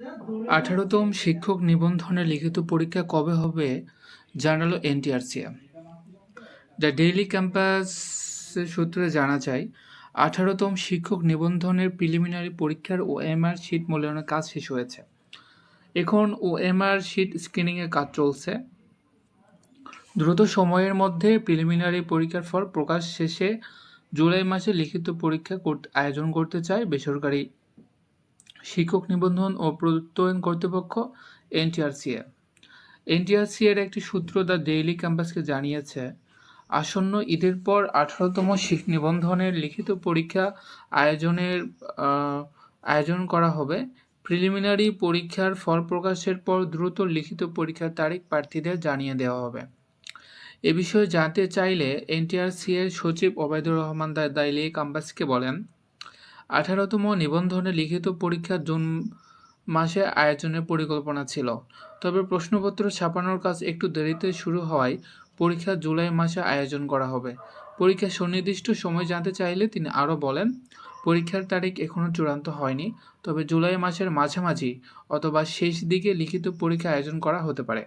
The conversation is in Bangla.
18তম শিক্ষক নিবন্ধনের লিখিত পরীক্ষা কবে হবে জানালো এনটিআরসি। দ্য ডেইলি ক্যাম্পাসের সূত্রে জানা যায়, 18তম শিক্ষক নিবন্ধনের প্রিলিমিনারি পরীক্ষার ওএমআর শিট মূল্যায়নের কাজ শেষ হয়েছে। এখন ওএমআর শিট স্ক্রিনিংয়ের কাজ চলছে। দ্রুত সময়ের মধ্যে প্রিলিমিনারি পরীক্ষার ফল প্রকাশ শেষে জুলাই মাসে লিখিত পরীক্ষা আয়োজন করতে চায় বেসরকারি শিক্ষক নিবন্ধন ও প্রত্যয়ন কর্তৃপক্ষ এনটিআরসিএ। এনটিআরসিএর একটি সূত্র দ্য ডেইলি ক্যাম্পাসকে জানিয়েছে, আসন্ন ঈদের পর 18তম নিবন্ধনের লিখিত পরীক্ষা আয়োজন করা হবে। প্রিলিমিনারি পরীক্ষার ফল প্রকাশের পর দ্রুত লিখিত পরীক্ষার তারিখ প্রার্থীদের জানিয়ে দেওয়া হবে। এ বিষয়ে জানতে চাইলে এনটিআরসিএর সচিব ওবায়দুর রহমান দ্য ডেইলি ক্যাম্পাসকে বলেন, 18তম নিবন্ধনের লিখিত পরীক্ষা জুন মাসে আয়োজনের পরিকল্পনা ছিল, তবে প্রশ্নপত্র ছাপানোর কাজ একটু দেরিতে শুরু হওয়ায় পরীক্ষা জুলাই মাসে আয়োজন করা হবে। পরীক্ষার সুনির্দিষ্ট সময় জানতে চাইলে তিনি আরও বলেন, পরীক্ষার তারিখ এখনও চূড়ান্ত হয়নি, তবে জুলাই মাসের মাঝামাঝি অথবা শেষ দিকে লিখিত পরীক্ষা আয়োজন করা হতে পারে।